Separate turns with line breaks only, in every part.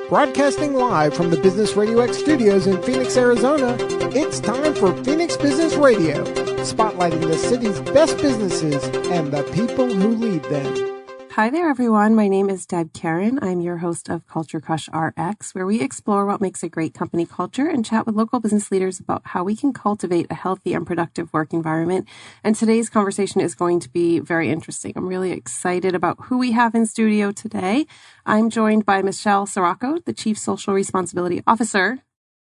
Broadcasting live from the Business Radio X studios in Phoenix, Arizona, it's time for Phoenix Business Radio, spotlighting the city's best businesses and the people who lead them.
Hi there, everyone. My name is Deb Karen. I'm your host of Culture Crush RX, where we explore what makes a great company culture and chat with local business leaders about how we can cultivate a healthy and productive work environment. And today's conversation is going to be very interesting. I'm really excited about who we have in studio today. I'm joined by Michelle Cirocco, the Chief Social Responsibility Officer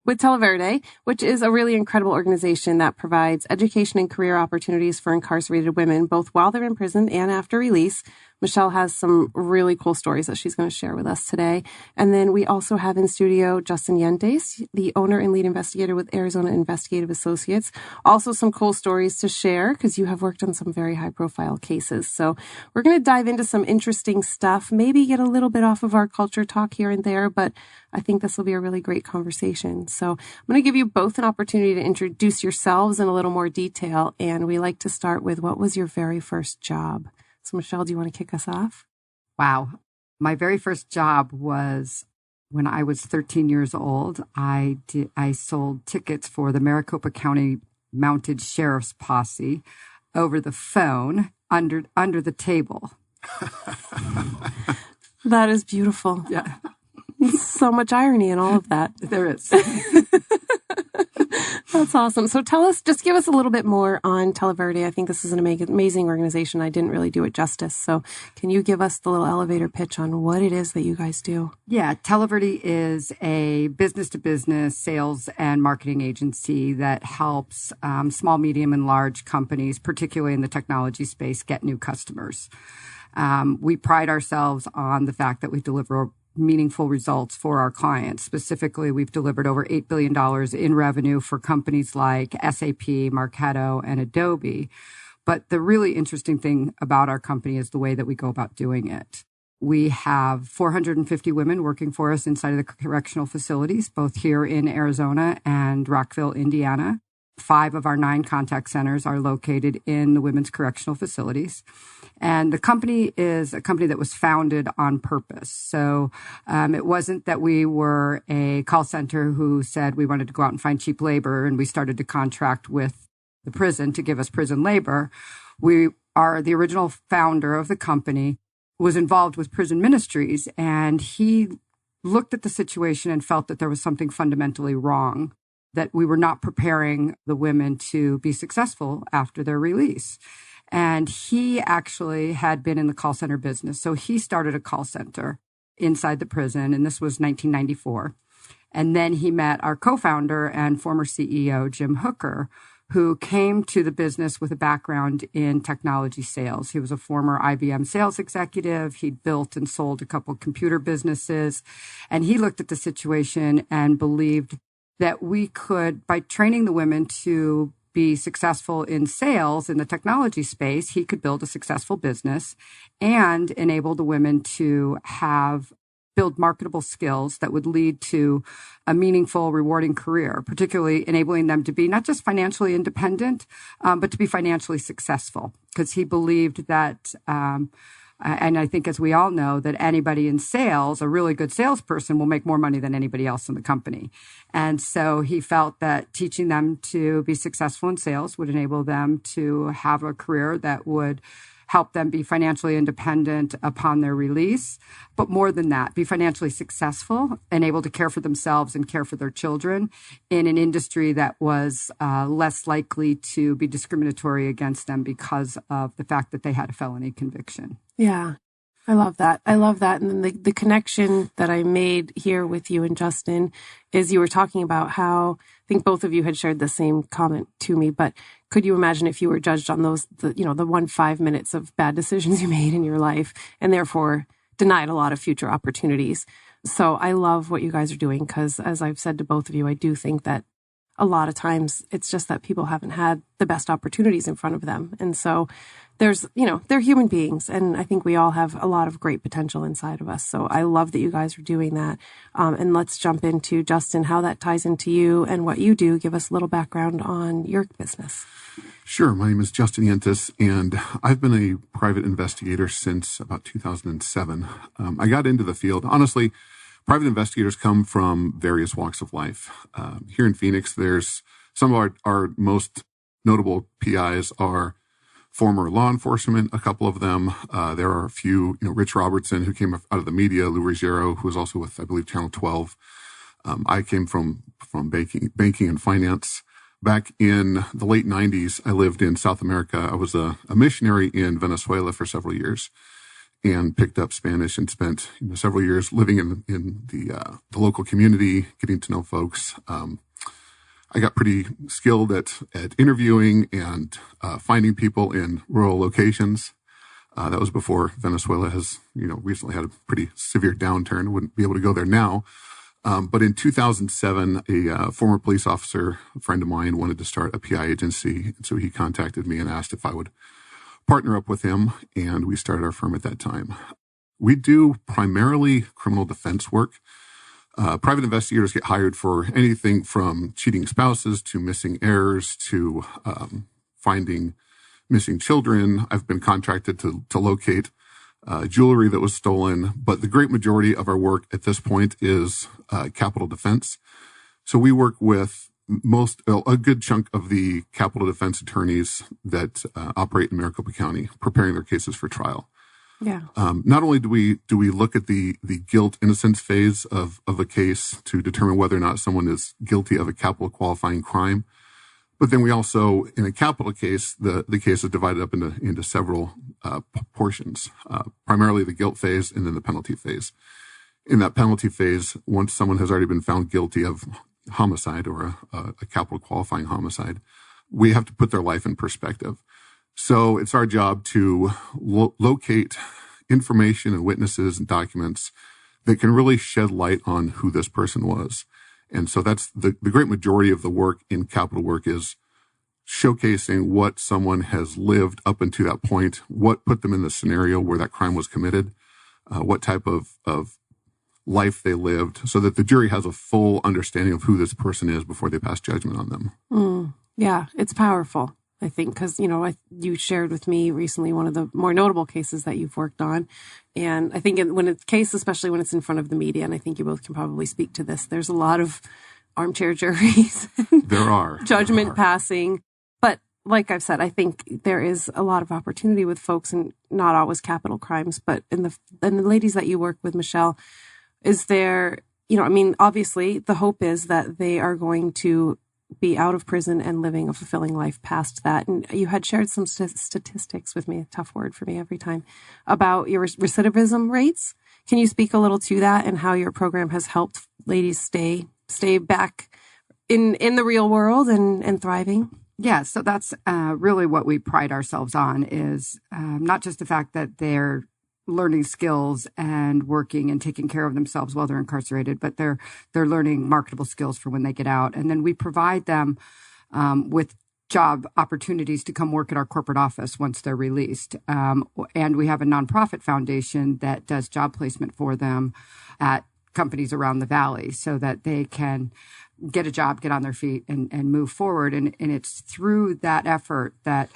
with Tele, which is a really incredible organization that provides education and career opportunities for incarcerated women, both while they're in prison and after release. Michelle has some really cool stories that she's going to share with us today. And then we also have in studio Justin Yentes, the owner and lead investigator with Arizona Investigative Associates. Also some cool stories to share because you have worked on some very high profile cases. So we're going to dive into some interesting stuff, maybe get a little bit off of our culture talk here and there, but I think this will be a really great conversation. So I'm going to give you both an opportunity to introduce yourselves in a little more detail. And we like to start with, what was your very first job? So Michelle, do you want to kick us off?
Wow. My very first job was when I was 13 years old. I sold tickets for the Maricopa County Mounted Sheriff's Posse over the phone under the table.
That is beautiful.
Yeah.
So much irony in all of that.
There is.
That's awesome. So just give us a little bit more on Tele. I think this is an amazing organization. I didn't really do it justice. So can you give us the little elevator pitch on what it is that you guys do?
Yeah, Tele is a business-to-business sales and marketing agency that helps small, medium, and large companies, particularly in the technology space, get new customers. We pride ourselves on the fact that we deliver meaningful results for our clients. Specifically, we've delivered over $8 billion in revenue for companies like SAP, Marketo, and Adobe. But the really interesting thing about our company is the way that we go about doing it. We have 450 women working for us inside of the correctional facilities, both here in Arizona and Rockville, Indiana. 5 of our 9 contact centers are located in the women's correctional facilities. And the company is a company that was founded on purpose. So it wasn't that we were a call center who said we wanted to go out and find cheap labor and we started to contract with the prison to give us prison labor. We are the original founder of the company, was involved with prison ministries, and he looked at the situation and felt that there was something fundamentally wrong, that we were not preparing the women to be successful after their release. And he actually had been in the call center business. So he started a call center inside the prison, and this was 1994. And then he met our co-founder and former CEO, Jim Hooker, who came to the business with a background in technology sales. He was a former IBM sales executive. He'd built and sold a couple computer businesses. And he looked at the situation and believed that we could, by training the women to be successful in sales in the technology space, he could build a successful business and enable the women to build marketable skills that would lead to a meaningful, rewarding career, particularly enabling them to be not just financially independent, but to be financially successful. Because he believed that, and I think, as we all know, that anybody in sales, a really good salesperson, will make more money than anybody else in the company. And so he felt that teaching them to be successful in sales would enable them to have a career that would help them be financially independent upon their release. But more than that, be financially successful and able to care for themselves and care for their children in an industry that was less likely to be discriminatory against them because of the fact that they had a felony conviction.
Yeah, I love that. And then the connection that I made here with you and Justin is you were talking about how, I think both of you had shared the same comment to me, but could you imagine if you were judged on the 5 minutes of bad decisions you made in your life and therefore denied a lot of future opportunities? So I love what you guys are doing because, as I've said to both of you, I do think that a lot of times it's just that people haven't had the best opportunities in front of them. And so they're human beings. And I think we all have a lot of great potential inside of us. So I love that you guys are doing that. And let's jump into, Justin, how that ties into you and what you do. Give us a little background on your business.
Sure. My name is Justin Yentes, and I've been a private investigator since about 2007. I got into the field, honestly, private investigators come from various walks of life. Here in Phoenix, there's some of our most notable PIs are former law enforcement, a couple of them. There are a few, Rich Robertson, who came out of the media, Lou Ruggiero, who was also with, I believe, Channel 12. I came from banking and finance. Back in the late 90s, I lived in South America. I was a missionary in Venezuela for several years and picked up Spanish and spent several years living in the local community, getting to know folks. I got pretty skilled at interviewing and finding people in rural locations. That was before Venezuela has, recently had a pretty severe downturn. I wouldn't be able to go there now. But in 2007, a former police officer, a friend of mine, wanted to start a PI agency. And so he contacted me and asked if I would partner up with him. And we started our firm at that time. We do primarily criminal defense work. Private investigators get hired for anything from cheating spouses to missing heirs to finding missing children. I've been contracted to locate jewelry that was stolen, but the great majority of our work at this point is capital defense. So we work with a good chunk of the capital defense attorneys that operate in Maricopa County, preparing their cases for trial.
Yeah.
Not only do we look at the guilt innocence phase of a case to determine whether or not someone is guilty of a capital qualifying crime, but then we also, in a capital case, the case is divided up into several portions, primarily the guilt phase and then the penalty phase. In that penalty phase, once someone has already been found guilty of homicide or a capital qualifying homicide, we have to put their life in perspective. So it's our job to locate information and witnesses and documents that can really shed light on who this person was. And so that's the great majority of the work in capital work is showcasing what someone has lived up until that point, what put them in the scenario where that crime was committed, what type of life they lived, so that the jury has a full understanding of who this person is before they pass judgment on them.
Yeah, it's powerful. I think, because, you shared with me recently one of the more notable cases that you've worked on. And I think when it's case, especially when it's in front of the media, and I think you both can probably speak to this, there's a lot of armchair juries.
There are.
Judgment passing. But like I've said, I think there is a lot of opportunity with folks, and not always capital crimes, but in the ladies that you work with, Michelle, is there, obviously the hope is that they are going to be out of prison and living a fulfilling life past that. And you had shared some statistics with me, a tough word for me every time, about your recidivism rates. Can you speak a little to that and how your program has helped ladies stay back in the real world and thriving?
Yeah, so that's really what we pride ourselves on is not just the fact that they're learning skills and working and taking care of themselves while they're incarcerated, but they're learning marketable skills for when they get out. And then we provide them with job opportunities to come work at our corporate office once they're released. And we have a nonprofit foundation that does job placement for them at companies around the valley so that they can get a job, get on their feet and move forward. And it's through that effort that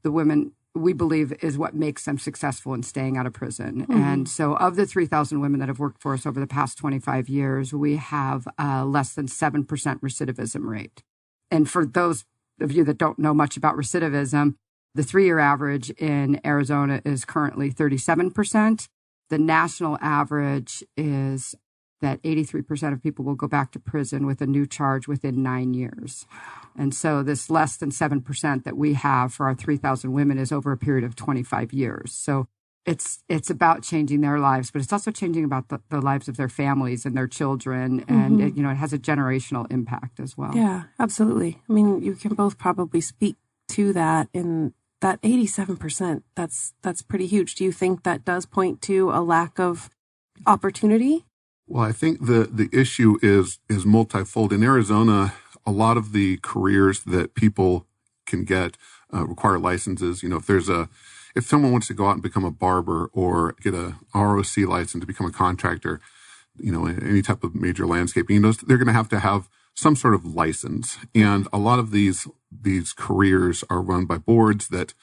the women, we believe, is what makes them successful in staying out of prison. Mm-hmm. And so of the 3,000 women that have worked for us over the past 25 years, we have less than 7% recidivism rate. And for those of you that don't know much about recidivism, the 3-year average in Arizona is currently 37%. The national average is that 83% of people will go back to prison with a new charge within 9 years. And so this less than 7% that we have for our 3,000 women is over a period of 25 years. So it's about changing their lives, but it's also changing about the lives of their families and their children. And, it has a generational impact as well.
Yeah, absolutely. I mean, you can both probably speak to that in that 87%. That's pretty huge. Do you think that does point to a lack of opportunity?
Well, I think the issue is multifold. In Arizona, a lot of the careers that people can get require licenses. If someone wants to go out and become a barber or get a ROC license to become a contractor, any type of major landscaping, they're going to have some sort of license. And a lot of these careers are run by boards that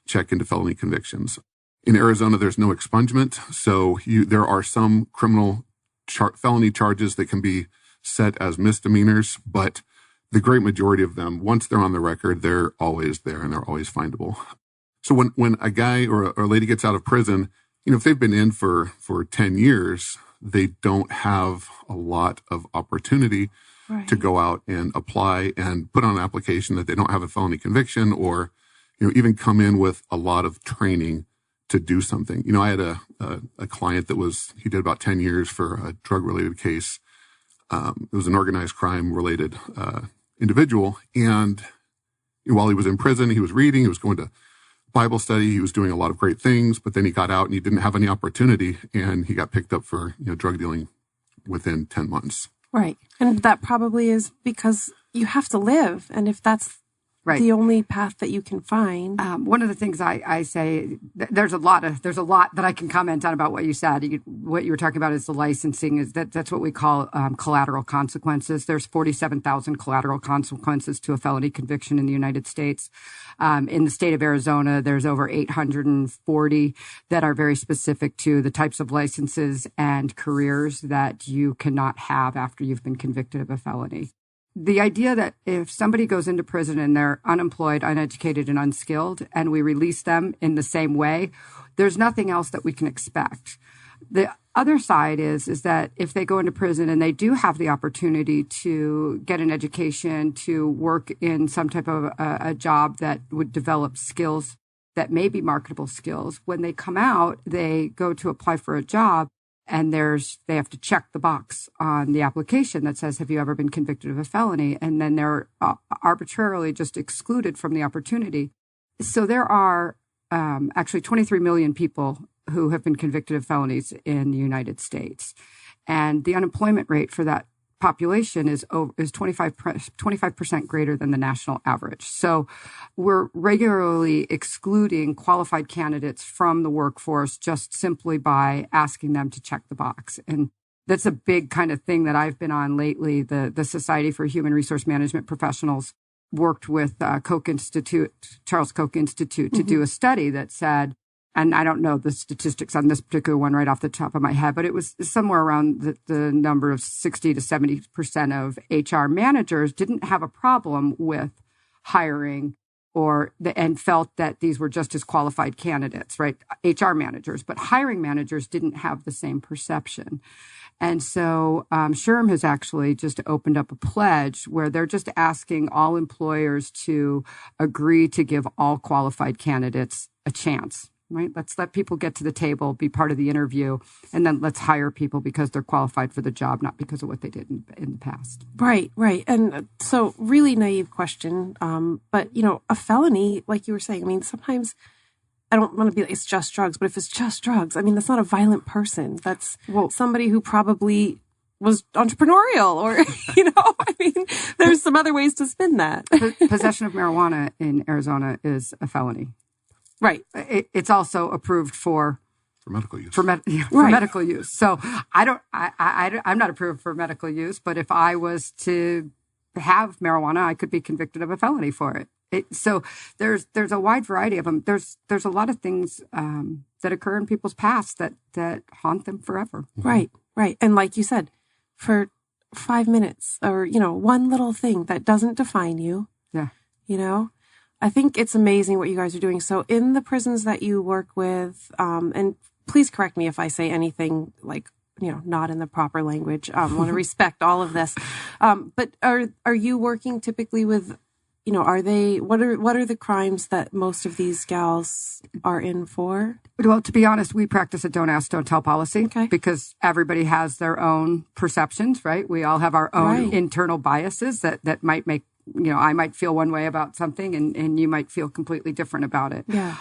check into felony convictions. In Arizona, there's no expungement, so there are some criminal felony charges that can be set as misdemeanors, but the great majority of them, once they're on the record, they're always there and they're always findable. So when a guy or a lady gets out of prison, if they've been in for 10 years, they don't have a lot of opportunity to go out and apply and put on an application that they don't have a felony conviction, or, even come in with a lot of training to do something. I had a client he did about 10 years for a drug-related case. It was an organized crime-related individual. And while he was in prison, he was reading, he was going to Bible study, he was doing a lot of great things, but then he got out and he didn't have any opportunity, and he got picked up for drug dealing within 10 months.
Right. And that probably is because you have to live. And if that's the only path that you can find.
One of the things I say, there's a lot that I can comment on about what you said. What you were talking about is the licensing. That's what we call collateral consequences. There's 47,000 collateral consequences to a felony conviction in the United States. In the state of Arizona, there's over 840 that are very specific to the types of licenses and careers that you cannot have after you've been convicted of a felony. The idea that if somebody goes into prison and they're unemployed, uneducated, and unskilled, and we release them in the same way, there's nothing else that we can expect. The other side is that if they go into prison and they do have the opportunity to get an education, to work in some type of a job that would develop skills that may be marketable skills, when they come out, they go to apply for a job, and they have to check the box on the application that says, have you ever been convicted of a felony? And then they're arbitrarily just excluded from the opportunity. So there are actually 23 million people who have been convicted of felonies in the United States. And the unemployment rate for that population is 25% greater than the national average. So we're regularly excluding qualified candidates from the workforce just simply by asking them to check the box. And that's a big kind of thing that I've been on lately. The Society for Human Resource Management Professionals worked with Charles Koch Institute, to do a study that said, and I don't know the statistics on this particular one right off the top of my head, but it was somewhere around the number of 60 to 70% of HR managers didn't have a problem with hiring and felt that these were just as qualified candidates, right? HR managers, but hiring managers didn't have the same perception. And so SHRM has actually just opened up a pledge where they're just asking all employers to agree to give all qualified candidates a chance. Right? Let's let people get to the table, be part of the interview, and then let's hire people because they're qualified for the job, not because of what they did in the past.
Right. And so really naive question. But, a felony, like you were saying, sometimes I don't want to be like, it's just drugs, but if it's just drugs, that's not a violent person. That's somebody who probably was entrepreneurial or, there's some other ways to spin that.
Possession of marijuana in Arizona is a felony.
Right.
It's also approved for
medical use.
For medical use. So I'm not approved for medical use, but if I was to have marijuana, I could be convicted of a felony for it. So there's a wide variety of them. There's a lot of things that occur in people's past that haunt them forever.
Right. And like you said, for 5 minutes or, one little thing that doesn't define you.
Yeah.
I think it's amazing what you guys are doing. So in the prisons that you work with, and please correct me if I say anything like, not in the proper language. I want to respect all of this. But are you working typically with, what are the crimes that most of these gals are in for?
Well, to be honest, we practice a don't ask, don't tell policy because everybody has their own perceptions, right? We all have our own internal biases that might make, I might feel one way about something and you might feel completely different about it.
Yeah.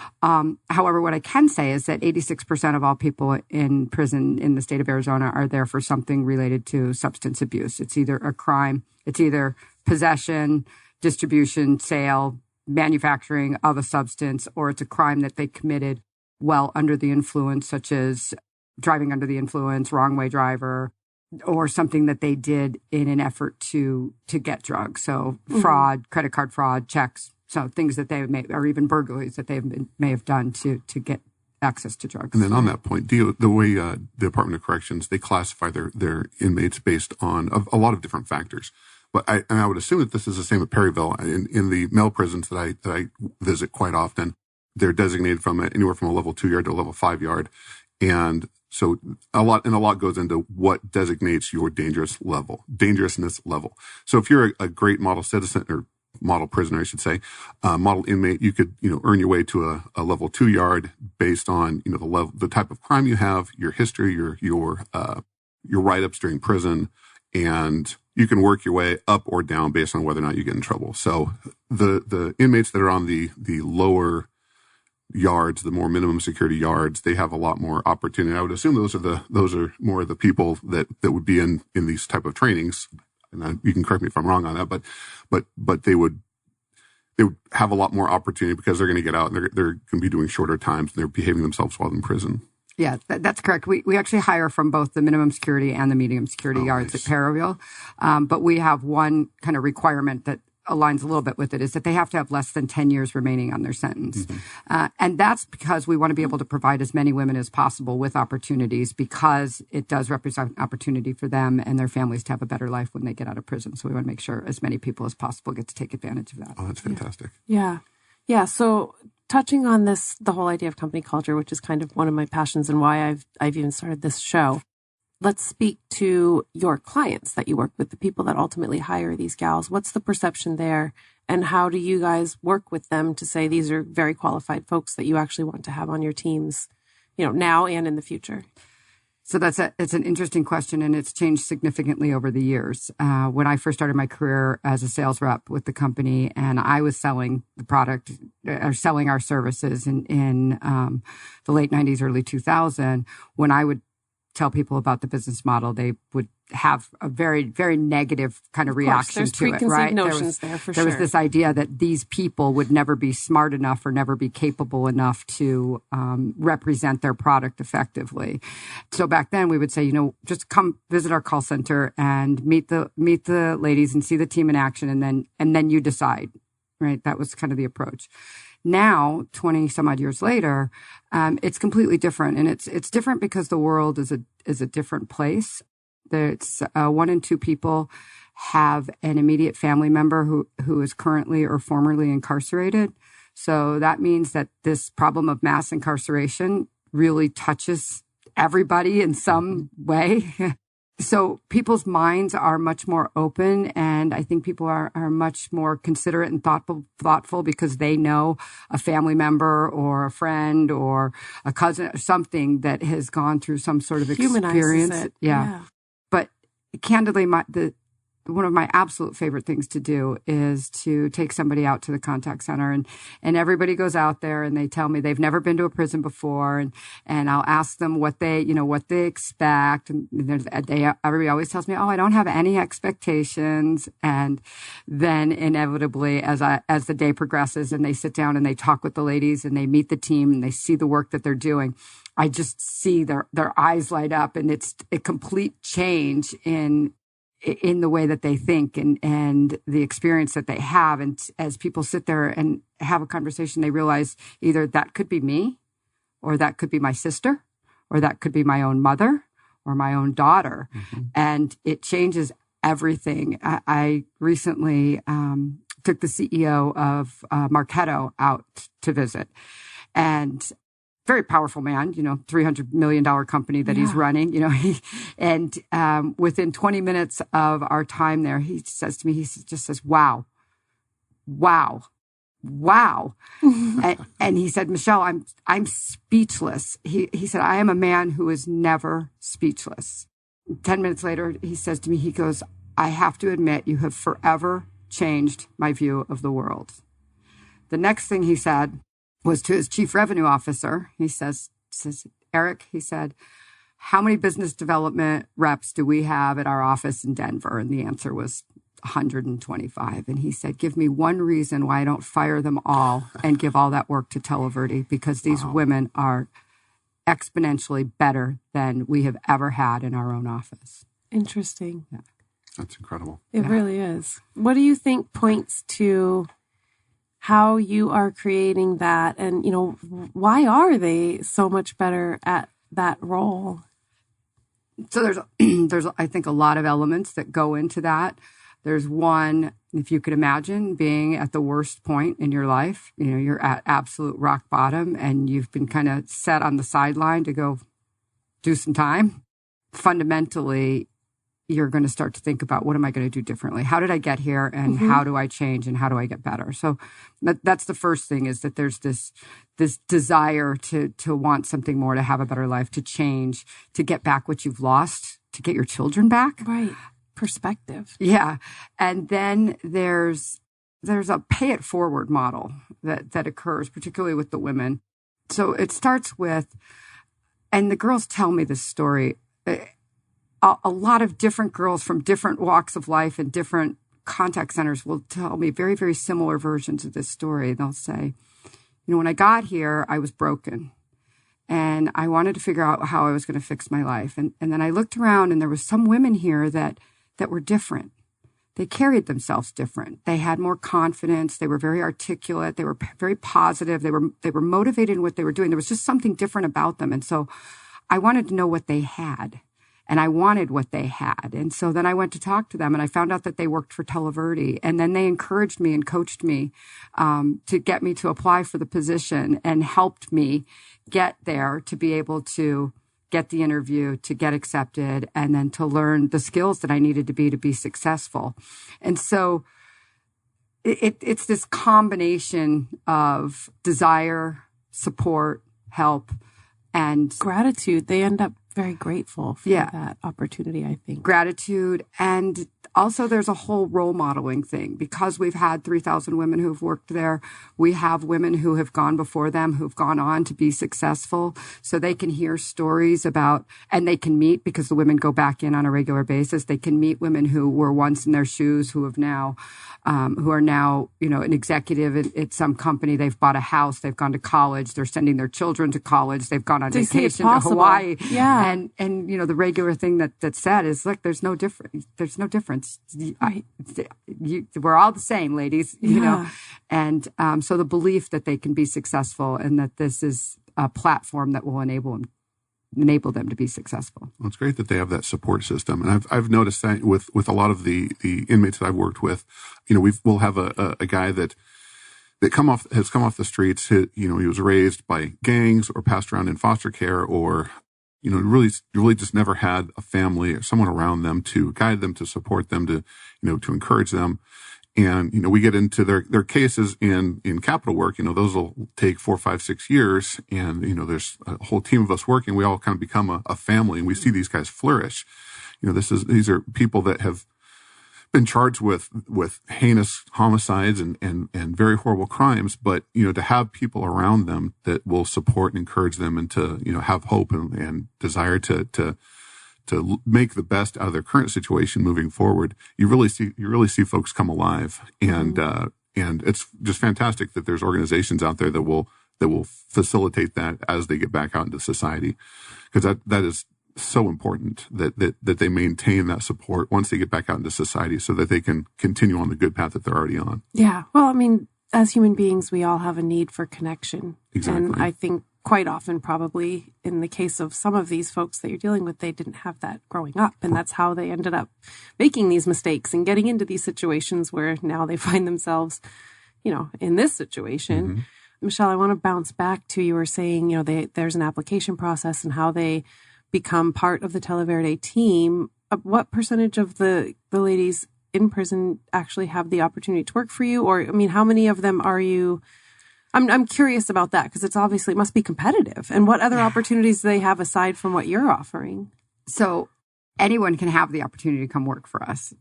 However, what I can say is that 86% of all people in prison in the state of Arizona are there for something related to substance abuse. It's either a crime, it's either possession, distribution, sale, manufacturing of a substance, or it's a crime that they committed while under the influence, such as driving under the influence, wrong way driver, or something that they did in an effort to get drugs. So fraud, credit card fraud, checks, so things that they may, or even burglaries that they may have done to get access to drugs.
And then on that point, the way the Department of Corrections, they classify their inmates based on a lot of different factors. But I would assume that this is the same at Perryville. In the male prisons that I visit quite often, they're designated from anywhere from a level 2 yard to a level 5 yard. And so a lot goes into what designates your dangerousness level. So if you're a great model citizen or model prisoner, I should say, model inmate, you could, earn your way to a level 2 yard based on, the type of crime you have, your history, your write-ups during prison, and you can work your way up or down based on whether or not you get in trouble. So the inmates that are on the lower yards, the more minimum security yards, they have a lot more opportunity. I would assume those are more of the people that would be in these type of trainings. And you can correct me if I'm wrong on that, but they would have a lot more opportunity because they're going to get out and they're going to be doing shorter times and they're behaving themselves while in prison.
Yeah, that's correct. We actually hire from both the minimum security and the medium security yards at Perryville. But we have one kind of requirement that aligns a little bit with it, is that they have to have less than 10 years remaining on their sentence. Mm-hmm. And that's because we want to be able to provide as many women as possible with opportunities, because it does represent opportunity for them and their families to have a better life when they get out of prison. So we want to make sure as many people as possible get to take advantage of that.
Oh, that's fantastic.
Yeah. So touching on the whole idea of company culture, which is kind of one of my passions and why I've even started this show. Let's speak to your clients that you work with, the people that ultimately hire these gals. What's the perception there? And how do you guys work with them to say these are very qualified folks that you actually want to have on your teams, now and in the future?
So it's an interesting question, and it's changed significantly over the years. When I first started my career as a sales rep with the company, and I was selling the product or selling our services in the late 90s, early 2000, when I would tell people about the business model, they would have a very, very negative kind of reaction to it, right?
Notions there was
this idea that these people would never be smart enough or never be capable enough to represent their product effectively. So back then we would say, just come visit our call center and meet the ladies and see the team in action, and then you decide, right? That was kind of the approach. Now, 20 some odd years later, it's completely different. And it's different because the world is a different place. It's 1 in 2 people have an immediate family member who is currently or formerly incarcerated. So that means that this problem of mass incarceration really touches everybody in some way. So people's minds are much more open, and I think people are much more considerate and thoughtful because they know a family member or a friend or a cousin or something that has gone through some sort of experience.
Humanizes it.
Yeah. But candidly, one of my absolute favorite things to do is to take somebody out to the contact center, and everybody goes out there and they tell me they've never been to a prison before, and I'll ask them what they expect, and everybody always tells me, oh, I don't have any expectations. And then inevitably, as the day progresses and they sit down and they talk with the ladies and they meet the team and they see the work that they're doing, I just see their eyes light up, and it's a complete change in the way that they think and the experience that they have. And as people sit there and have a conversation, they realize either that could be me, or that could be my sister, or that could be my own mother or my own daughter. Mm-hmm. And it changes everything. I recently took the CEO of Marketo out to visit, and very powerful man, $300 million company that he's running, and within 20 minutes of our time there, he says to me, he just says, wow. and he said, Michelle, I'm speechless. He said, I am a man who is never speechless. 10 minutes later, he says to me, he goes, I have to admit, you have forever changed my view of the world. The next thing he said was to his chief revenue officer. He says, Eric, he said, how many business development reps do we have at our office in Denver? And the answer was 125. And he said, give me one reason why I don't fire them all and give all that work to Tele, because these women are exponentially better than we have ever had in our own office.
Interesting.
Yeah.
That's incredible.
It really is. What do you think points to how you are creating that, and, why are they so much better at that role?
So there's I think a lot of elements that go into that. There's one, if you could imagine being at the worst point in your life, you're at absolute rock bottom and you've been kind of set on the sideline to go do some time. Fundamentally, you're going to start to think about, what am I going to do differently? How did I get here, and how do I change, and how do I get better? So that's the first thing, is that there's this desire to want something more, to have a better life, to change, to get back what you've lost, to get your children back.
Right. Perspective.
Yeah. And then there's a pay it forward model that occurs, particularly with the women. So it starts with, and the girls tell me this story, a lot of different girls from different walks of life and different contact centers will tell me very, very similar versions of this story. They'll say, when I got here, I was broken and I wanted to figure out how I was going to fix my life. And then I looked around and there was some women here that were different. They carried themselves different. They had more confidence. They were very articulate. They were very positive. They were motivated in what they were doing. There was just something different about them. And so I wanted to know what they had. And I wanted what they had. And so then I went to talk to them, and I found out that they worked for Tele. And then they encouraged me and coached me to get me to apply for the position, and helped me get there to be able to get the interview, to get accepted, and then to learn the skills that I needed to be successful. And so it's this combination of desire, support, help, and
gratitude. They end up very grateful for that opportunity, I think.
Gratitude. And also there's a whole role modeling thing. Because we've had 3,000 women who've worked there, we have women who have gone before them, who've gone on to be successful. So they can hear stories about, and they can meet, because the women go back in on a regular basis, they can meet women who were once in their shoes, who are now, an executive at some company. They've bought a house. They've gone to college. They're sending their children to college. They've gone on vacation to Hawaii.
Yeah.
And the regular thing that's said is, look, there's no difference. There's no difference. We're all the same, ladies, And so the belief that they can be successful, and that this is a platform that will enable them to be successful.
Well, it's great that they have that support system. And I've noticed that with a lot of the inmates that I've worked with, we'll have a guy that has come off the streets. He was raised by gangs or passed around in foster care, or really just never had a family or someone around them to guide them, to support them, to encourage them. And, we get into their cases in capital work. Those will take 4, 5, 6 years. And, there's a whole team of us working. We all kind of become a family, and we see these guys flourish. These are people that have been charged with heinous homicides and very horrible crimes, but to have people around them that will support and encourage them, and to have hope and desire to make the best out of their current situation moving forward, you really see folks come alive, and it's just fantastic that there's organizations out there that will facilitate that as they get back out into society, because that is so important that they maintain that support once they get back out into society, so that they can continue on the good path that they're already on.
Yeah. Well, I mean, as human beings, we all have a need for connection.
Exactly.
And I think quite often, probably in the case of some of these folks that you're dealing with, they didn't have that growing up. And that's how they ended up making these mistakes and getting into these situations where now they find themselves, in this situation. Mm-hmm. Michelle, I want to bounce back to, you were saying, there's an application process and how they become part of the Tele team. What percentage of the ladies in prison actually have the opportunity to work for you? Or, how many of them are you? I'm curious about that, because it must be competitive. And what other opportunities do they have aside from what you're offering?
So anyone can have the opportunity to come work for us.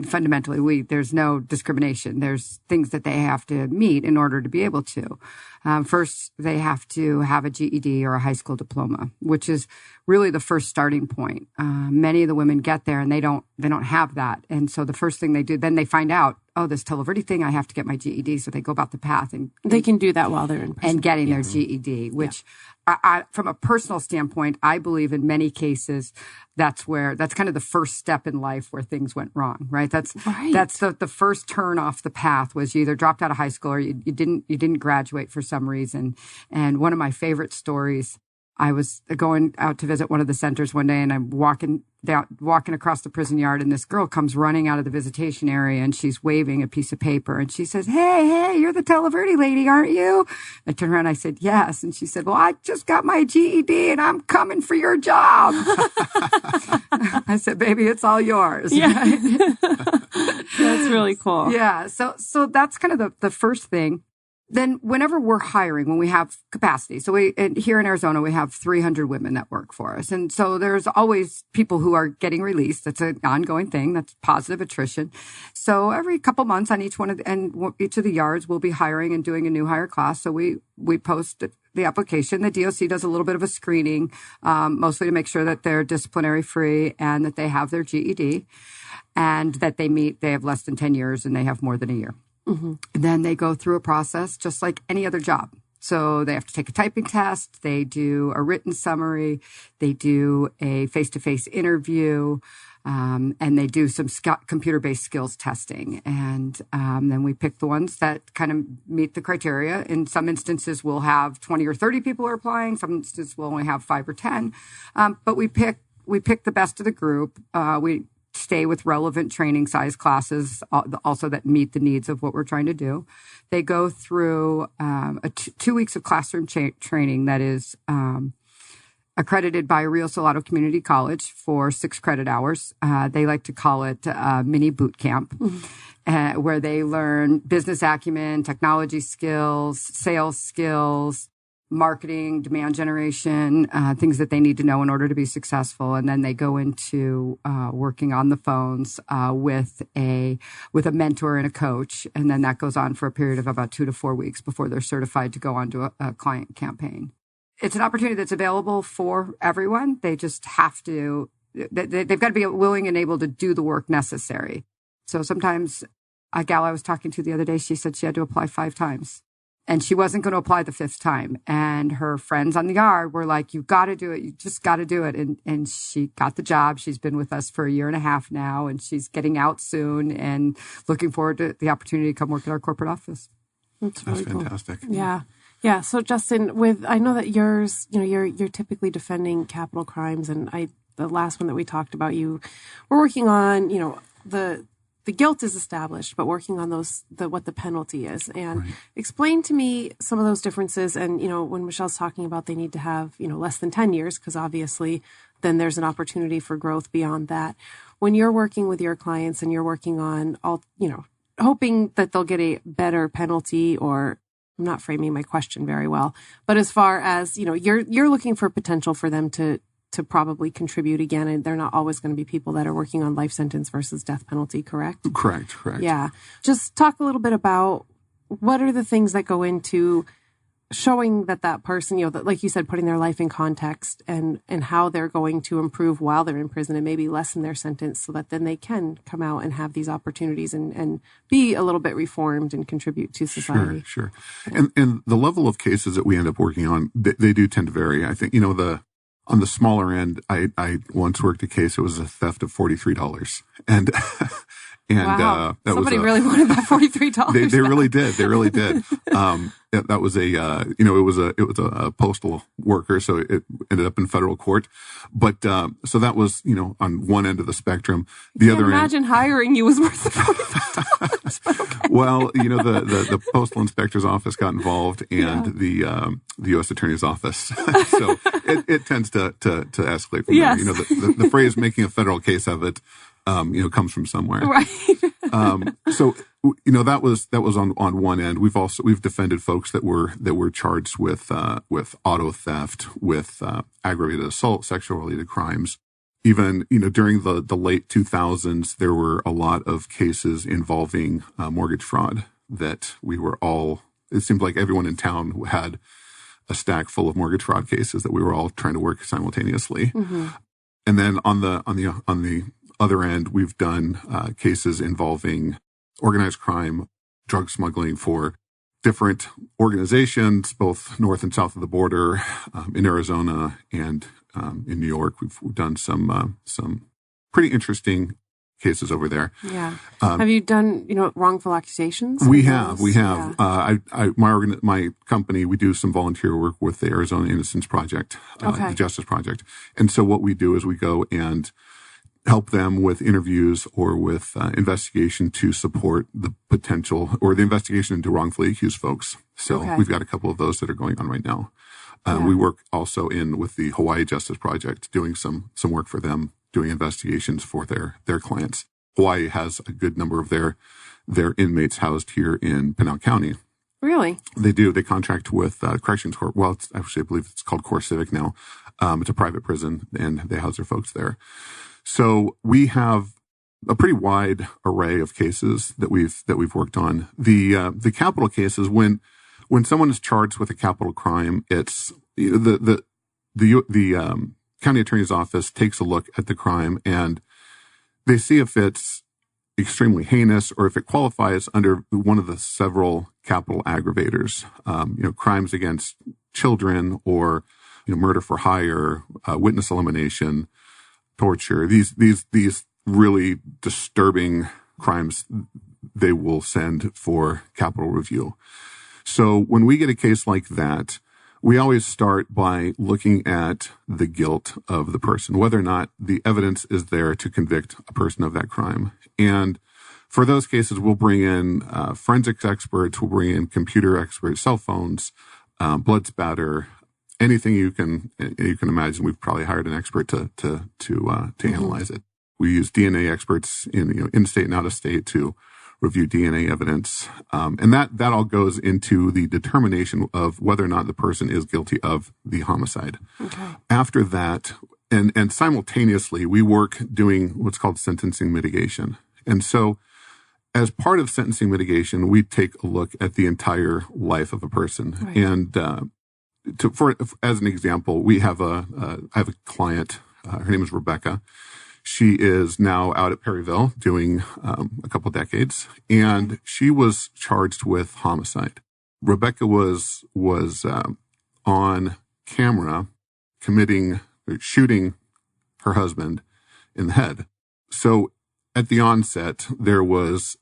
Fundamentally, there's no discrimination. There's things that they have to meet in order to be able to. First, they have to have a GED or a high school diploma, which is really the first starting point. Many of the women get there and they don't have that. And so the first thing they do, then they find out, this Tele thing, I have to get my GED. So they go about the path, and
they can do that while they're in prison.
And getting their GED, which from a personal standpoint, I believe in many cases that's kind of the first step in life where things went wrong, right? That's the first turn off the path was you either dropped out of high school or you didn't graduate for some reason. And one of my favorite stories, I was going out to visit one of the centers one day, and I'm walking across the prison yard, and this girl comes running out of the visitation area, and she's waving a piece of paper, and she says, hey, you're the Tele lady, aren't you? I turned around, I said, yes. And she said, well, I just got my GED, and I'm coming for your job. I said, baby, it's all yours.
Yeah. That's really cool.
Yeah. So that's kind of the first thing. Then whenever we're hiring, when we have capacity, so here in Arizona, we have 300 women that work for us. And so there's always people who are getting released. That's an ongoing thing. That's positive attrition. So every couple months on each of the yards, we'll be hiring and doing a new hire class. So we post the application. The DOC does a little bit of a screening, mostly to make sure that they're disciplinary free and that they have their GED and that they have less than 10 years and they have more than a year. Mm-hmm. Then they go through a process just like any other job. So they have to take a typing test. They do a written summary. They do a face-to-face interview. And they do some computer-based skills testing. And then we pick the ones that kind of meet the criteria. In some instances, we'll have 20 or 30 people are applying. Some instances, we'll only have 5 or 10. But we pick the best of the group. We stay with relevant training size classes also that meet the needs of what we're trying to do. They go through 2 weeks of classroom training that is accredited by Rio Salado Community College for 6 credit hours. They like to call it mini boot camp, where they learn business acumen, technology skills, sales skills, marketing, demand generation, things that they need to know in order to be successful. And then they go into working on the phones with a mentor and a coach. And then that goes on for a period of about 2 to 4 weeks before they're certified to go on to a client campaign. It's an opportunity that's available for everyone. They just have to, they've got to be willing and able to do the work necessary. So sometimes a gal I was talking to the other day, she said she had to apply 5 times. And she wasn't going to apply the 5th time. And her friends on the yard were like, you got to do it. You just got to do it. And she got the job. She's been with us for a year and a half now, and she's getting out soon and looking forward to the opportunity to come work at our corporate office.
That's really
fantastic.
Cool. Yeah. Yeah. So Justin, I know that yours, you're typically defending capital crimes. And the last one that we talked about, you were working on, the guilt is established, but working on what the penalty is. And explain to me some of those differences. And, when Michelle's talking about they need to have, less than 10 years, because obviously then there's an opportunity for growth beyond that. When you're working with your clients and you're working on hoping that they'll get a better penalty, or I'm not framing my question very well, but as far as, you're looking for potential for them to probably contribute again, and they're not always going to be people that are working on life sentence versus death penalty, correct?
Correct.
Yeah. Just talk a little bit about what are the things that go into showing that person, that, like you said, putting their life in context and how they're going to improve while they're in prison and maybe lessen their sentence so that then they can come out and have these opportunities and be a little bit reformed and contribute to society.
Sure. And the level of cases that we end up working on, they do tend to vary. I think, on the smaller end, I once worked a case. It was a theft of $43, and
wow.
That
somebody really wanted that $43.
They really did. They really did. That was it was a postal worker, so it ended up in federal court. But so that was on one end of the spectrum. The other
imagine hiring you was worth the $43. Okay.
Well, the postal inspector's office got involved, and the U.S. Attorney's office. So it tends to escalate from there. The phrase "making a federal case of it" comes from somewhere.
Right.
So that was on one end. We've defended folks that were charged with auto theft, with aggravated assault, sexual related crimes. Even during the late 2000s, there were a lot of cases involving mortgage fraud that we were all. It seemed like everyone in town had a stack full of mortgage fraud cases that we were all trying to work simultaneously. Mm-hmm. And then on the other end, we've done cases involving organized crime, drug smuggling for different organizations, both north and south of the border, in Arizona and in New York. We've done some pretty interesting cases over there.
Yeah. Have you done, wrongful accusations?
We have.
Yeah.
My company, we do some volunteer work with the Arizona Innocence Project, the Justice Project. And so what we do is we go and help them with interviews or with investigation to support the potential or the investigation into wrongfully accused folks. So we've got a couple of those that are going on right now. We work also with the Hawaii Justice Project, doing some work for them, doing investigations for their clients. Hawaii has a good number of their inmates housed here in Pinal County.
Really?
They do. They contract with Corrections Corp. Well, I believe it's called Core Civic now. It's a private prison, and they house their folks there. So we have a pretty wide array of cases that we've worked on. The capital cases, when someone is charged with a capital crime, it's the county attorney's office takes a look at the crime and they see if it's extremely heinous or if it qualifies under one of the several capital aggravators. Crimes against children or murder for hire, witness elimination, torture. These really disturbing crimes they will send for capital review. So when we get a case like that, we always start by looking at the guilt of the person, whether or not the evidence is there to convict a person of that crime. And for those cases, we'll bring in forensics experts, we'll bring in computer experts, cell phones, blood spatter, anything you can imagine. We've probably hired an expert to analyze it. We use DNA experts in state and out of state to review DNA evidence. And that all goes into the determination of whether or not the person is guilty of the homicide. Okay. After that, and simultaneously, we work doing what's called sentencing mitigation. And so as part of sentencing mitigation, we take a look at the entire life of a person. Right. And as an example, I have a client, her name is Rebecca. She is now out at Perryville doing a couple decades, and she was charged with homicide. Rebecca was on camera shooting her husband in the head. So at the onset, there was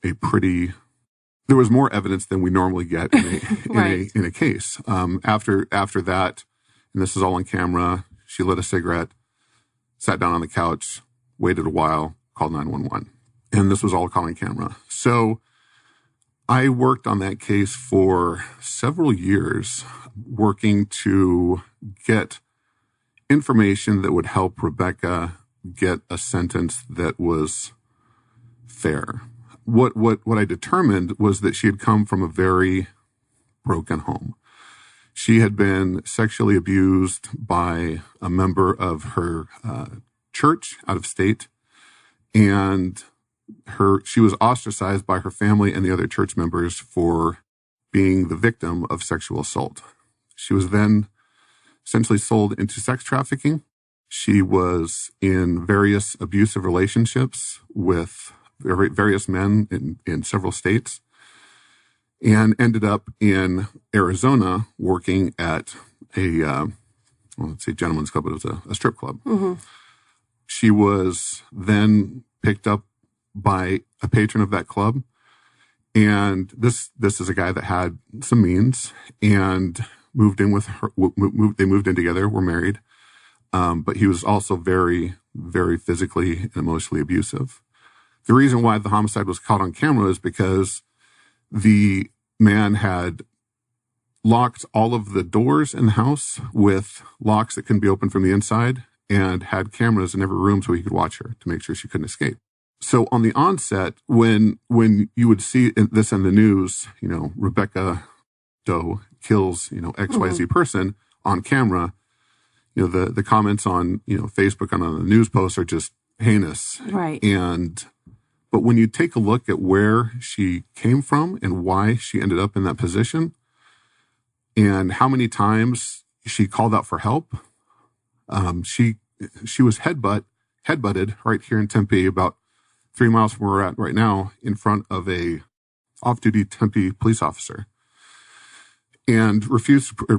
more evidence than we normally get in a case. After that, and this is all on camera, she lit a cigarette, sat down on the couch, waited a while, called 911. And this was all caught on camera. So I worked on that case for several years, working to get information that would help Rebecca get a sentence that was fair. What I determined was that she had come from a very broken home. She had been sexually abused by a member of her church out of state, and she was ostracized by her family and the other church members for being the victim of sexual assault. She was then essentially sold into sex trafficking. She was in various abusive relationships with various men in several states, and ended up in Arizona working at a gentleman's club, but it was a strip club. Mm-hmm. She was then picked up by a patron of that club. And this is a guy that had some means and moved in with her. They moved in together, were married. But he was also very, very physically and emotionally abusive. The reason why the homicide was caught on camera is because the man had locked all of the doors in the house with locks that couldn't be opened from the inside, and had cameras in every room so he could watch her to make sure she couldn't escape. So on the onset, when you would see this in the news, Rebecca Doe kills, XYZ person on camera, the comments on, Facebook and on the news posts are just heinous.
Right.
But when you take a look at where she came from and why she ended up in that position and how many times she called out for help, she was headbutted right here in Tempe, about 3 miles from where we're at right now, in front of a off-duty Tempe police officer. and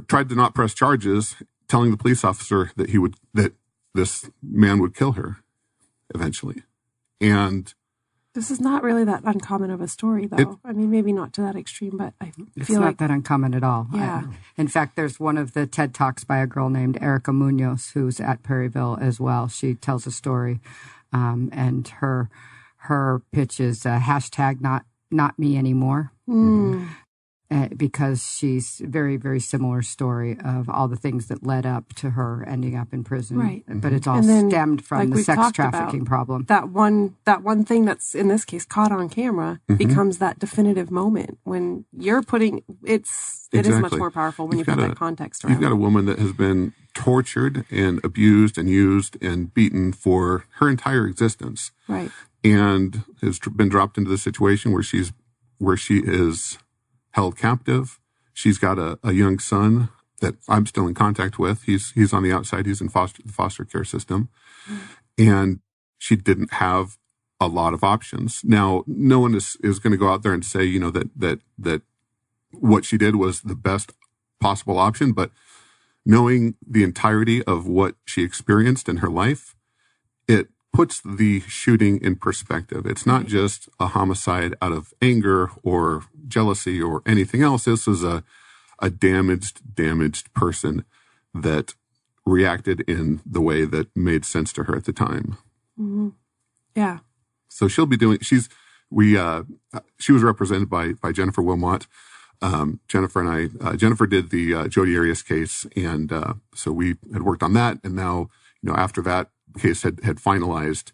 tried to not press charges, telling the police officer that this man would kill her eventually. And
this is not really that uncommon of a story, though. I mean, maybe not to that extreme, but I feel like
it's not that uncommon at all.
Yeah.
In fact, there's one of the TED Talks by a girl named Erica Munoz, who's at Perryville as well. She tells a story, and her pitch is hashtag not me anymore. Because she's very, very similar story of all the things that led up to her ending up in prison.
Right.
But it's all stemmed from the sex trafficking problem.
That one thing that's, in this case, caught on camera becomes that definitive moment when you're putting, it is much more powerful when you put that context around.
You've got a woman that has been tortured and abused and used and beaten for her entire existence.
Right.
And has been dropped into the situation where she is held captive. She's got a young son that I'm still in contact with. He's on the outside. He's in the foster care system. And she didn't have a lot of options. Now, no one is going to go out there and say, that what she did was the best possible option, but knowing the entirety of what she experienced in her life, it puts the shooting in perspective. It's not just a homicide out of anger or jealousy or anything else. This was a damaged person that reacted in the way that made sense to her at the time.
Mm-hmm. Yeah.
So she'll be doing, she was represented by Jennifer Wilmot. Jennifer and I, Jennifer did the Jodi Arias case. And so we had worked on that. And now, after that case had finalized,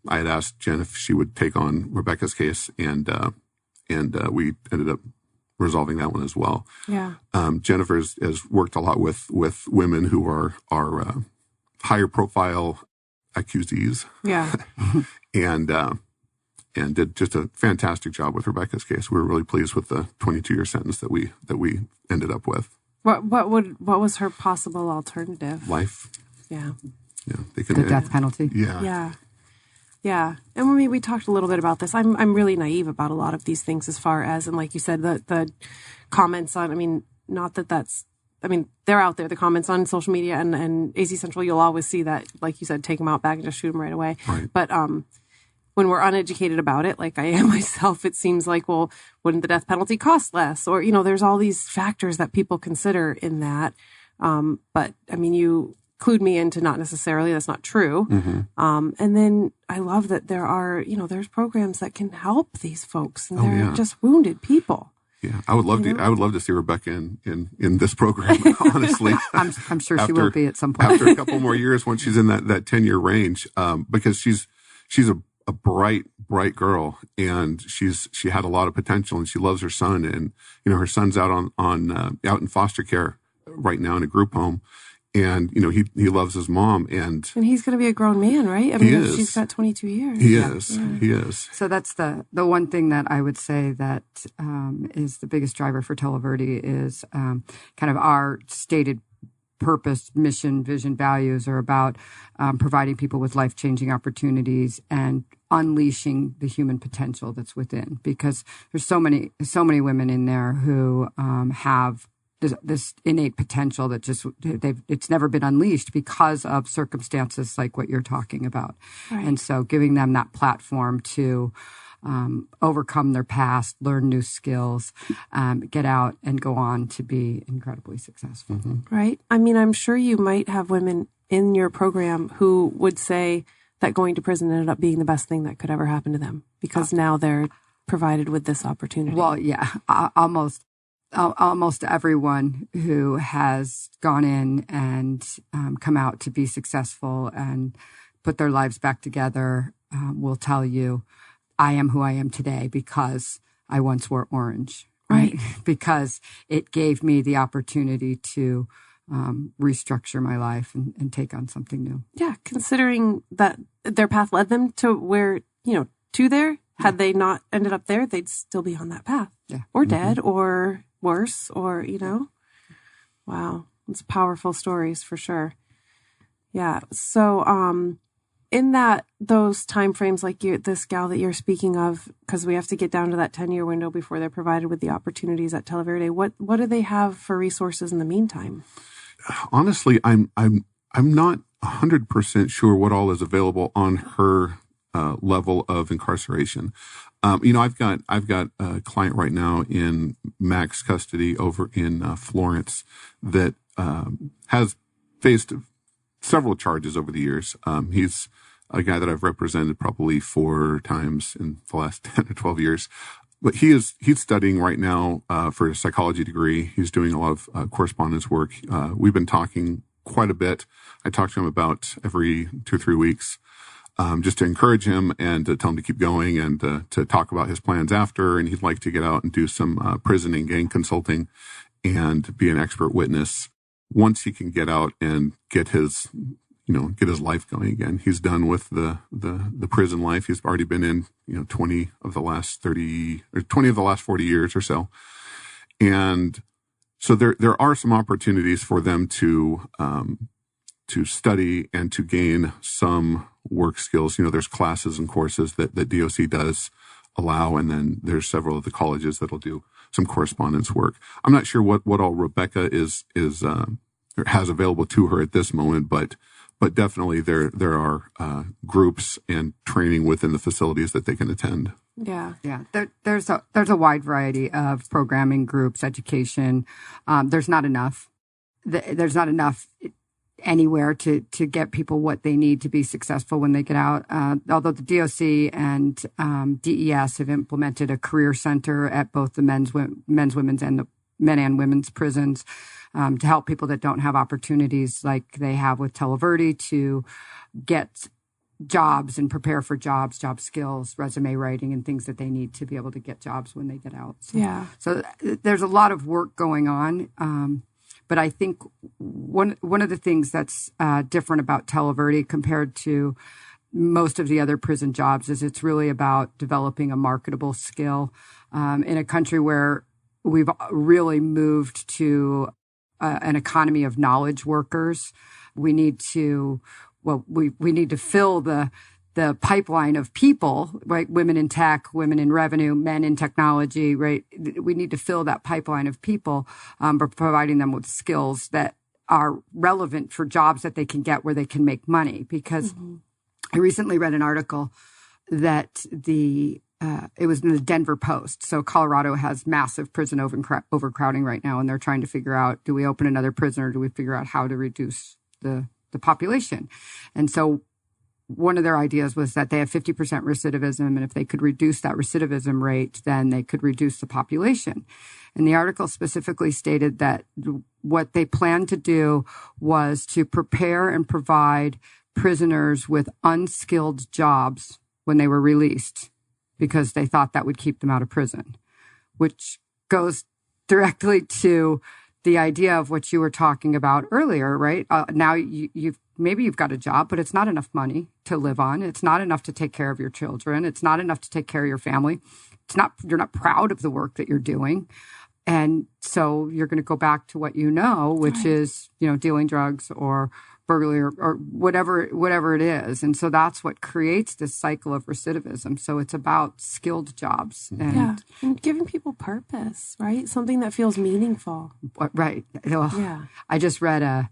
I had asked Jen if she would take on Rebecca's case, and we ended up resolving that one as well.
Yeah.
Jennifer has worked a lot with women who are higher profile accusees.
Yeah.
and did just a fantastic job with Rebecca's case. We were really pleased with the 22-year sentence that we ended up with.
What was her possible alternative?
Life.
Yeah.
Yeah,
the death penalty.
Yeah. And we talked a little bit about this. I'm really naive about a lot of these things as far as, and like you said, the comments on, not that that's, they're out there, the comments on social media and AZ Central, you'll always see that, like you said, take them out back and just shoot them right away.
Right.
But when we're uneducated about it, like I am myself, it seems like, well, wouldn't the death penalty cost less? Or, there's all these factors that people consider in that. But you clued me into not necessarily, that's not true.
Mm-hmm.
And then I love that there are, there's programs that can help these folks, and they're just wounded people.
Yeah, I would love to see Rebecca in this program. Honestly,
I'm sure she will be at some point
after a couple more years once she's in that 10-year range. Because she's a bright girl, and she had a lot of potential, and she loves her son, and her son's out out in foster care right now in a group home. And, he loves his mom, and
he's going to be a grown man, right?
He is.
She's got 22 years.
He is.
So that's the one thing that I would say that is the biggest driver for Tele Verde is kind of our stated purpose, mission, vision, values are about providing people with life-changing opportunities and unleashing the human potential that's within. Because there's so many women in there who have this innate potential that just it's never been unleashed because of circumstances like what you're talking about.
Right.
And so giving them that platform to overcome their past, learn new skills, get out and go on to be incredibly successful.
Mm-hmm.
Right. I'm sure you might have women in your program who would say that going to prison ended up being the best thing that could ever happen to them because now they're provided with this opportunity.
Well, yeah, almost everyone who has gone in and come out to be successful and put their lives back together will tell you, I am who I am today because I once wore orange, right? Because it gave me the opportunity to restructure my life and take on something new.
Yeah, considering that their path led them to where, to there. Had they not ended up there, they'd still be on that path.
Yeah.
Or dead, or worse, or, Wow. It's powerful stories for sure. Yeah. So, in those timeframes, like this gal that you're speaking of, because we have to get down to that 10-year window before they're provided with the opportunities at Tele, what do they have for resources in the meantime?
Honestly, I'm not 100% sure what all is available on her level of incarceration. I've got a client right now in max custody over in Florence that has faced several charges over the years. He's a guy that I've represented probably 4 times in the last 10 or 12 years. But he's studying right now for a psychology degree. He's doing a lot of correspondence work. We've been talking quite a bit. I talk to him about every 2 or 3 weeks, just to encourage him and to tell him to keep going and to talk about his plans after. And he'd like to get out and do some prison and gang consulting and be an expert witness once he can get out and get his life going again. He's done with the prison life. He's already been in, 20 of the last 40 years or so. And so there are some opportunities for them to study and to gain some work skills. There's classes and courses that DOC does allow, and then there's several of the colleges that'll do some correspondence work. I'm not sure what all Rebecca has available to her at this moment, but definitely there are groups and training within the facilities that they can attend.
Yeah. There's a wide variety of programming groups, education. There's not enough. There's not enough anywhere to get people what they need to be successful when they get out. Although the DOC and DES have implemented a career center at both the men's, women's, and the men and women's prisons to help people that don't have opportunities like they have with Tele to get jobs and prepare for jobs, job skills, resume writing, and things that they need to be able to get jobs when they get out. So there's a lot of work going on. But I think one of the things that's different about Tele compared to most of the other prison jobs is it's really about developing a marketable skill in a country where we've really moved to an economy of knowledge workers. We need to fill the pipeline of people, right? Women in tech, women in revenue, men in technology, right? We need to fill that pipeline of people by providing them with skills that are relevant for jobs that they can get where they can make money. Because I recently read an article that it was in the Denver Post. So Colorado has massive prison overcrowding right now, and they're trying to figure out, do we open another prison or do we figure out how to reduce the population? And so one of their ideas was that they have 50% recidivism, and if they could reduce that recidivism rate, then they could reduce the population. And the article specifically stated that what they planned to do was to prepare and provide prisoners with unskilled jobs when they were released, because they thought that would keep them out of prison, which goes directly to the idea of what you were talking about earlier, right? Now you've got a job, but it's not enough money to live on. It's not enough to take care of your children. It's not enough to take care of your family. You're not proud of the work that you're doing. And so you're going to go back to what you know, which is, dealing drugs or burglary or whatever it is. And so that's what creates this cycle of recidivism. So it's about skilled jobs. And
giving people purpose, right? Something that feels meaningful.
Right. Well, I just read a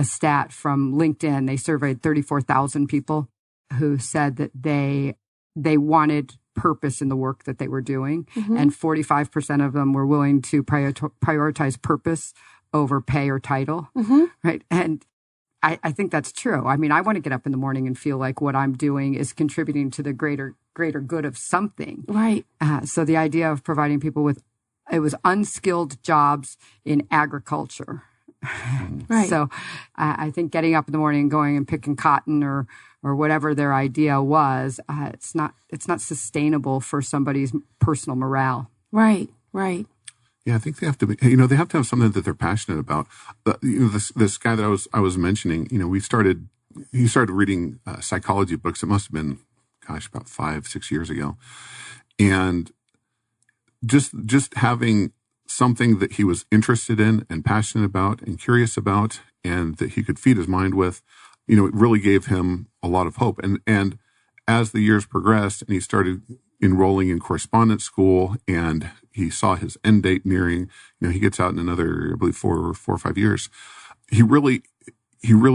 stat from LinkedIn. They surveyed 34,000 people who said that they wanted purpose in the work that they were doing. And 45% of them were willing to prioritize purpose over pay or title. Right. And I think that's true. I mean, I want to get up in the morning and feel like what I'm doing is contributing to the greater good of something.
Right.
So the idea of providing people it was unskilled jobs in agriculture.
Right.
So I think getting up in the morning and going and picking cotton or whatever their idea was, it's not sustainable for somebody's personal morale.
Right.
Yeah, I think they have to be, they have to have something that they're passionate about. This guy that I was mentioning, he started reading psychology books. It must have been, about 5-6 years ago. And just having something that he was interested in and passionate about and curious about and that he could feed his mind with, it really gave him a lot of hope. And as the years progressed and he started enrolling in correspondence school and he saw his end date nearing, he gets out in another, I believe, 4 or 5 years. He really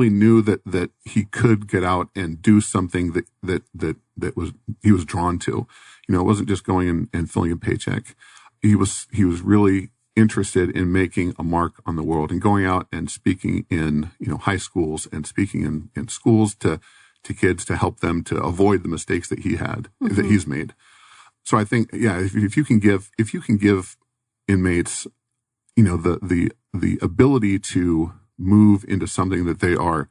knew that he could get out and do something that he was drawn to. It wasn't just going and filling a paycheck. He was really interested in making a mark on the world and going out and speaking in, high schools and speaking in schools to kids to help them to avoid the mistakes that that he's made. So I think, if you can give inmates, the ability to move into something that they are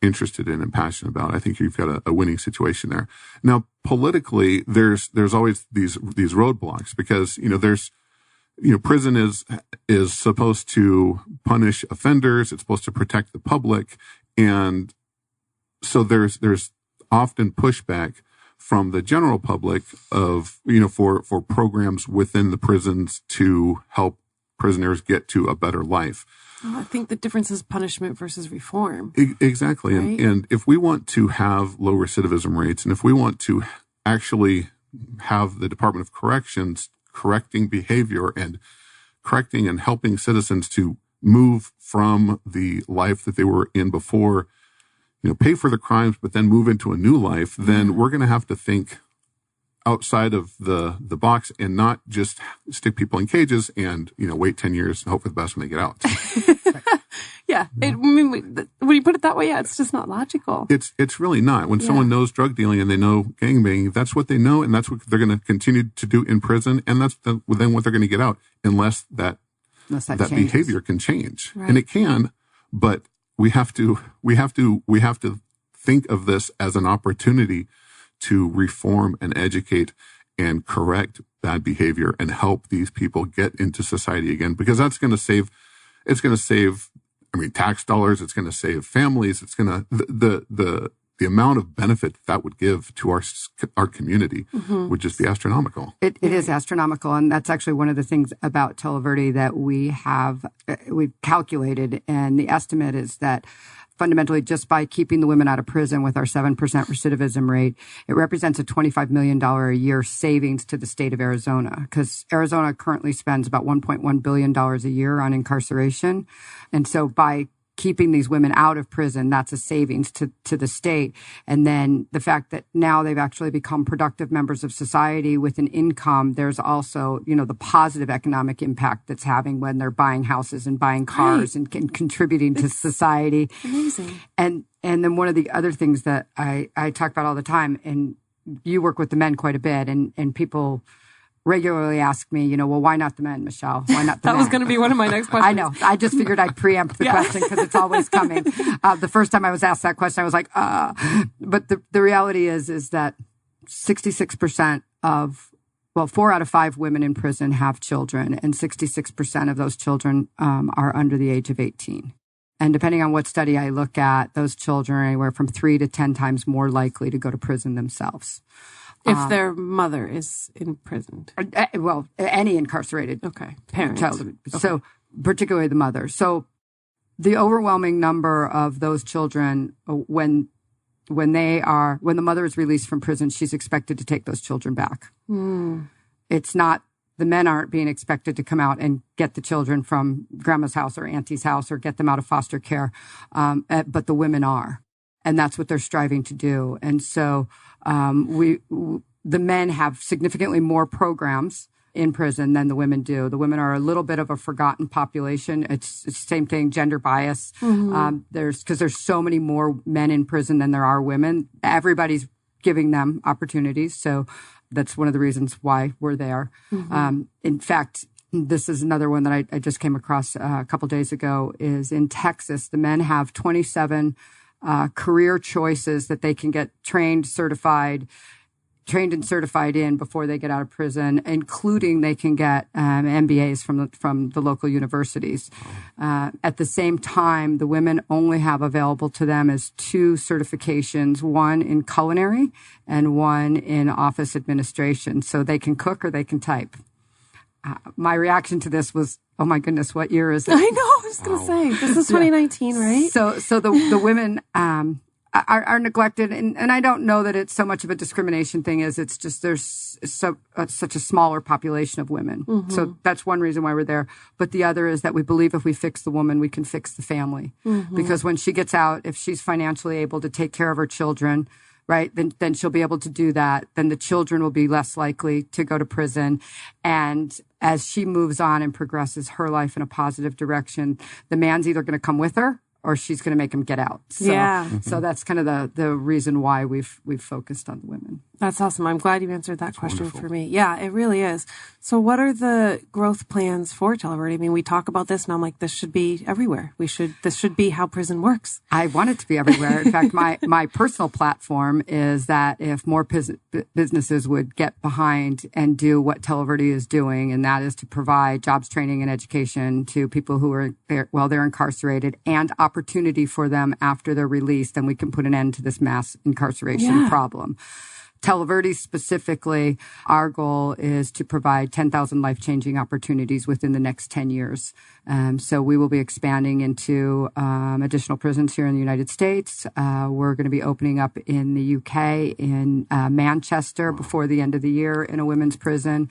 interested in and passionate about, I think you've got a winning situation there. Now, politically, there's always these roadblocks because, prison is supposed to punish offenders. It's supposed to protect the public. And so there's often pushback from the general public of, for programs within the prisons to help prisoners get to a better life.
Well, I think the difference is punishment versus reform.
Exactly. Right? And if we want to have low recidivism rates, and if we want to actually have the Department of Corrections correcting behavior and correcting and helping citizens to move from the life that they were in before, pay for the crimes, but then move into a new life, then we're going to have to think outside of the box and not just stick people in cages and, wait 10 years and hope for the best when they get out.
Yeah. When you put it that way, it's just not logical.
It's really not. When someone knows drug dealing and they know gangbanging, that's what they know, and that's what they're going to continue to do in prison, and that's then what they're going to get out, unless that behavior can change. Right. And it can, but we have to think of this as an opportunity to reform and educate and correct bad behavior and help these people get into society again, because that's going to save, tax dollars. It's going to save families. It's going to, the amount of benefit that would give to our community would just be astronomical.
It is astronomical. And that's actually one of the things about Tele that we've calculated. And the estimate is that fundamentally, just by keeping the women out of prison with our 7% recidivism rate, it represents a $25 million a year savings to the state of Arizona, because Arizona currently spends about $1.1 billion a year on incarceration. And so by keeping these women out of prison, that's a savings to the state. And then the fact that now they've actually become productive members of society with an income, there's also, the positive economic impact that's having when they're buying houses and buying cars and contributing to society.
Amazing.
And then one of the other things that I talk about all the time, and you work with the men quite a bit, and people regularly ask me, well, why not the men, Michelle? Why not the men?
That was going to be one of my next questions.
I know. I just figured I'd preempt the question because it's always coming. The first time I was asked that question, I was like, But the reality is that 66% of, 4 out of 5 women in prison have children, and 66% of those children are under the age of 18. And depending on what study I look at, those children are anywhere from 3 to 10 times more likely to go to prison themselves.
If their mother is imprisoned.
Any incarcerated
parent.
child. Okay. So particularly the mother. So the overwhelming number of those children, when the mother is released from prison, she's expected to take those children back. It's not, the men aren't being expected to come out and get the children from grandma's house or auntie's house or get them out of foster care. But the women are. And that's what they're striving to do. And so the men have significantly more programs in prison than the women do. The women are a little bit of a forgotten population. It's the same thing, gender bias. There's so many more men in prison than there are women. Everybody's giving them opportunities. So that's one of the reasons why we're there. In fact, this is another one that I just came across a couple days ago, is in Texas, the men have 27 career choices that they can get trained and certified in before they get out of prison, including they can get MBAs from the local universities. At the same time, the women only have available to them as 2 certifications, one in culinary and one in office administration. So they can cook or they can type. My reaction to this was, oh my goodness, what year is it?
I know. just going to say, this is 2019, right?
So the women are neglected, and I don't know that it's so much of a discrimination thing as it's just there's such a smaller population of women. Mm-hmm. So that's one reason why we're there. But the other is that we believe if we fix the woman, we can fix the family. Mm-hmm. Because when she gets out, if she's financially able to take care of her children, right, then she'll be able to do that. Then the children will be less likely to go to prison. And as she moves on and progresses her life in a positive direction, the man's either going to come with her or she's going to make him get out. So that's kind of the reason why we've focused on the women.
That's awesome. I'm glad you answered that question for me. Yeah, it really is. So what are the growth plans for Tele? I mean, we talk about this and I'm like, this should be everywhere. This should be how prison works.
I want it to be everywhere. In fact, my personal platform is that if more businesses would get behind and do what Tele is doing, and that is to provide jobs training and education to people who are there while they're incarcerated and opportunity for them after they're released, then we can put an end to this mass incarceration problem. Tele specifically, our goal is to provide 10,000 life-changing opportunities within the next 10 years. So we will be expanding into additional prisons here in the United States. We're going to be opening up in the UK, in Manchester before the end of the year in a women's prison.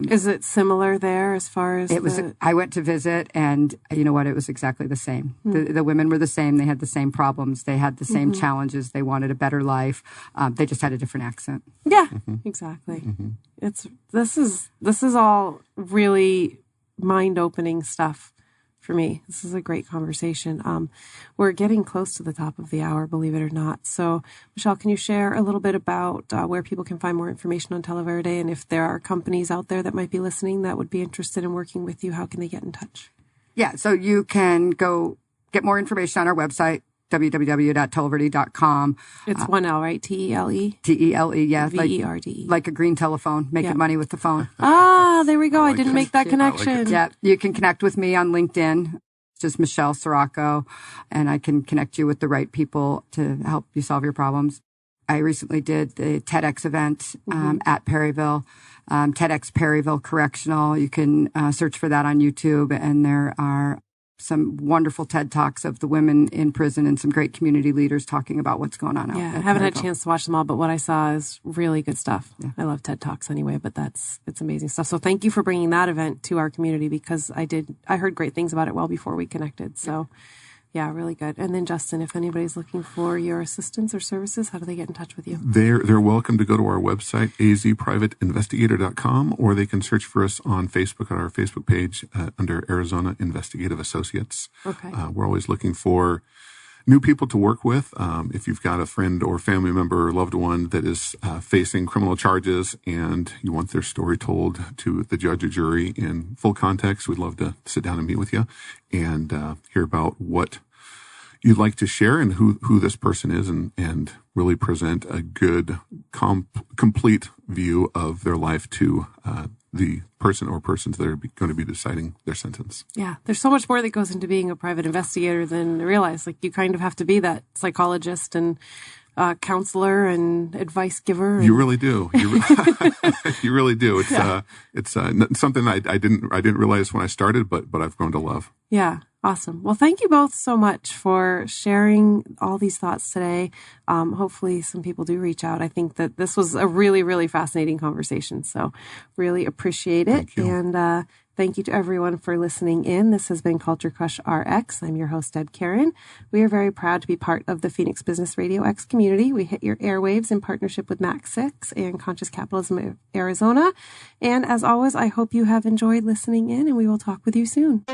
Is it similar there as far as
I went to visit, and you know what? It was exactly the same. The women were the same. They had the same problems. They had the same challenges. They wanted a better life. They just had a different accent.
Yeah, exactly. This is all really mind-opening stuff for me. This is a great conversation. We're getting close to the top of the hour, believe it or not. So, Michelle, can you share a little bit about where people can find more information on Tele, and if there are companies out there that might be listening that would be interested in working with you, how can they get in touch? Yeah, so you can go get more information on our website, www.televerde.com. It's one L, right? T-E-L-E? T-E-L-E, yeah. V-E-R-D-E. Like a green telephone. Making money with the phone. Ah, there we go. I didn't make that connection. Yeah. You can connect with me on LinkedIn. It's just Michelle Cirocco, and I can connect you with the right people to help you solve your problems. I recently did the TEDx event at Perryville, TEDx Perryville Correctional. You can search for that on YouTube, and there are some wonderful TED Talks of the women in prison and some great community leaders talking about what's going on out there. Yeah, I haven't had a chance to watch them all, but what I saw is really good stuff. Yeah. I love TED Talks anyway, but it's amazing stuff. So thank you for bringing that event to our community, because I heard great things about it well before we connected. So yeah, really good. And then Justin, if anybody's looking for your assistance or services, how do they get in touch with you? They're welcome to go to our website, azprivateinvestigator.com, or they can search for us on Facebook at our Facebook page under Arizona Investigative Associates. Okay. We're always looking for new people to work with. If you've got a friend or family member or loved one that is facing criminal charges and you want their story told to the judge or jury in full context, we'd love to sit down and meet with you and hear about what you'd like to share and who this person is, and really present a good, complete view of their life to the person or persons that are going to be deciding their sentence. Yeah, there's so much more that goes into being a private investigator than I realize. Like, you kind of have to be that psychologist and counselor and advice giver. You really do. You really do. It's something I didn't realize when I started, but I've grown to love. Yeah. Awesome. Well, thank you both so much for sharing all these thoughts today. Hopefully some people do reach out. I think that this was a really, really fascinating conversation. So really appreciate it. Thank you. And thank you to everyone for listening in. This has been Culture Crush RX. I'm your host, Deb Karen. We are very proud to be part of the Phoenix Business Radio X community. We hit your airwaves in partnership with Max 6 and Conscious Capitalism of Arizona. And as always, I hope you have enjoyed listening in, and we will talk with you soon.